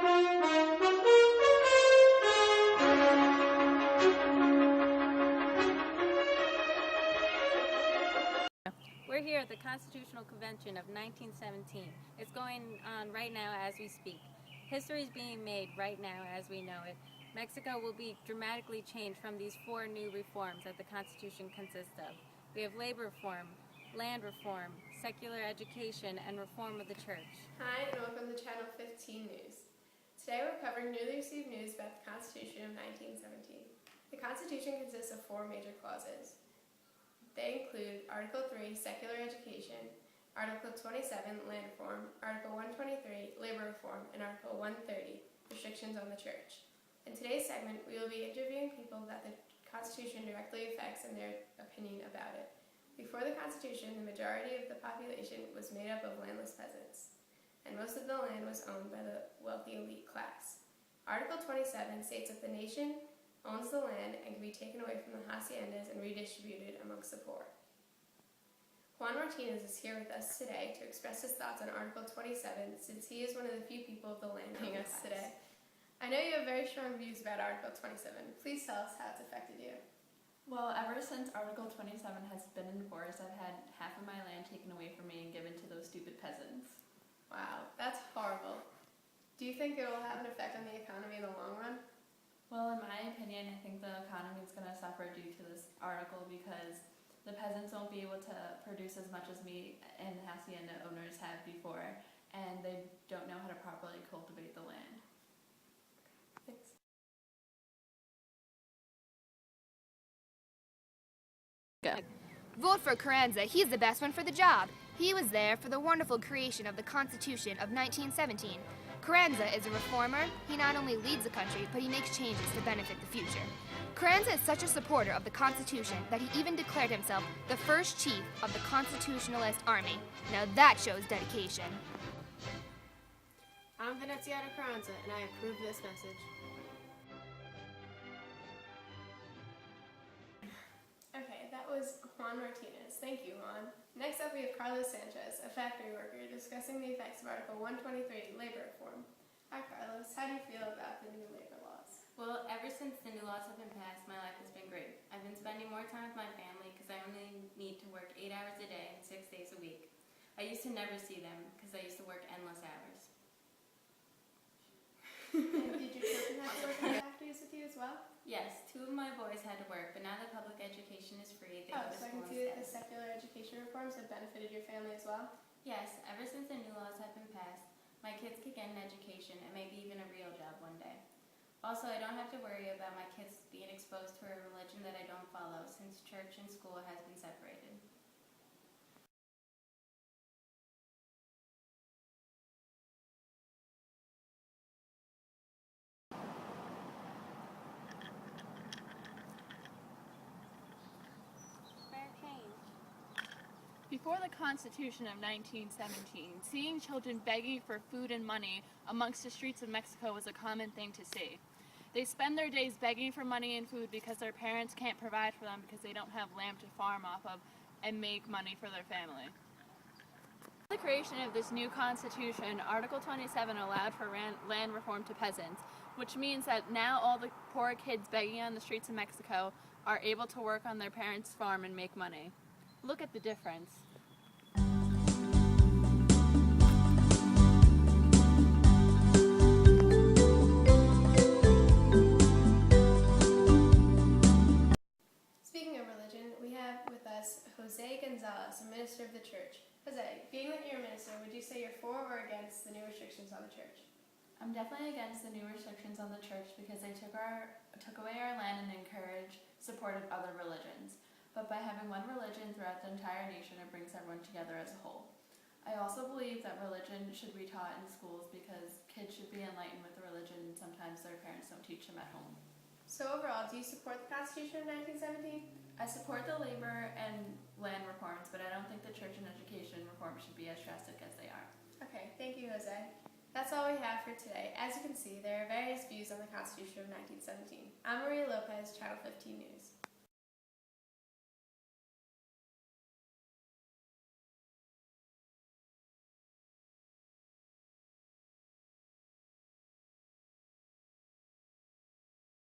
We're here at the Constitutional Convention of 1917. It's going on right now as we speak. History is being made right now as we know it. Mexico will be dramatically changed from these 4 new reforms that the Constitution consists of. We have labor reform, land reform, secular education, and reform of the church. Hi, and welcome to Channel 15 News. Today we're covering newly received news about the Constitution of 1917. The Constitution consists of 4 major clauses. They include Article 3, Secular Education, Article 27, Land Reform, Article 123, Labor Reform, and Article 130, Restrictions on the Church. In today's segment, we will be interviewing people that the Constitution directly affects and their opinion about it. Before the Constitution, the majority of the population was made up of landless peasants, and most of the land was owned by the wealthy elite class. Article 27 states that the nation owns the land and can be taken away from the haciendas and redistributed amongst the poor. Juan Martinez is here with us today to express his thoughts on Article 27, since he is one of the few people of the land joining us today. I know you have very strong views about Article 27. Please tell us how it's affected you. Well, ever since Article 27 has been enforced, I've had half of my land taken away from me and given to those stupid peasants. Wow, that's horrible. Do you think it will have an effect on the economy in the long run? Well, in my opinion, I think the economy is going to suffer due to this article because the peasants won't be able to produce as much as me and hacienda owners have before, and they don't know how to properly cultivate the land. Thanks. Go. Vote for Carranza. He's the best one for the job. He was there for the wonderful creation of the Constitution of 1917. Carranza is a reformer. He not only leads the country, but he makes changes to benefit the future. Carranza is such a supporter of the Constitution that he even declared himself the first chief of the Constitutionalist Army. Now that shows dedication. I'm Veneziano Carranza, and I approve this message. Okay, that was Juan Martinez. Thank you, Juan. Next up, we have Carlos Sanchez, a factory worker, discussing the effects of Article 123, Labor Reform. Hi, Carlos. How do you feel about the new labor laws? Well, ever since the new laws have been passed, my life has been great. I've been spending more time with my family because I only need to work 8 hours a day and 6 days a week. I used to never see them because I used to work endless hours. And did your children have to work in the factories with you as well? Yes, 2 of my boys had to work, but now that public education is free, they go to So I school can see that the instead. secular education reforms have benefited your family as well? Yes, ever since the new laws have been passed, my kids could get an education and maybe even a real job one day. Also, I don't have to worry about my kids being exposed to a religion that I don't follow, since church and school has been separated. Before the Constitution of 1917, seeing children begging for food and money amongst the streets of Mexico was a common thing to see. They spend their days begging for money and food because their parents can't provide for them because they don't have land to farm off of and make money for their family. The creation of this new Constitution, Article 27 allowed for land reform to peasants, which means that now all the poor kids begging on the streets of Mexico are able to work on their parents' farm and make money. Look at the difference. Speaking of religion, we have with us Jose Gonzalez, a minister of the church. Jose, being that you're a minister, would you say you're for or against the new restrictions on the church? I'm definitely against the new restrictions on the church because they took away our land and encourage support of other religions. But by having one religion throughout the entire nation, it brings everyone together as a whole. I also believe that religion should be taught in schools because kids should be enlightened with the religion and sometimes their parents don't teach them at home. So overall, do you support the Constitution of 1917? I support the labor and land reforms, but I don't think the church and education reforms should be as drastic as they are. Okay, thank you, Jose. That's all we have for today. As you can see, there are various views on the Constitution of 1917. I'm Maria Lopez, Channel 15 News.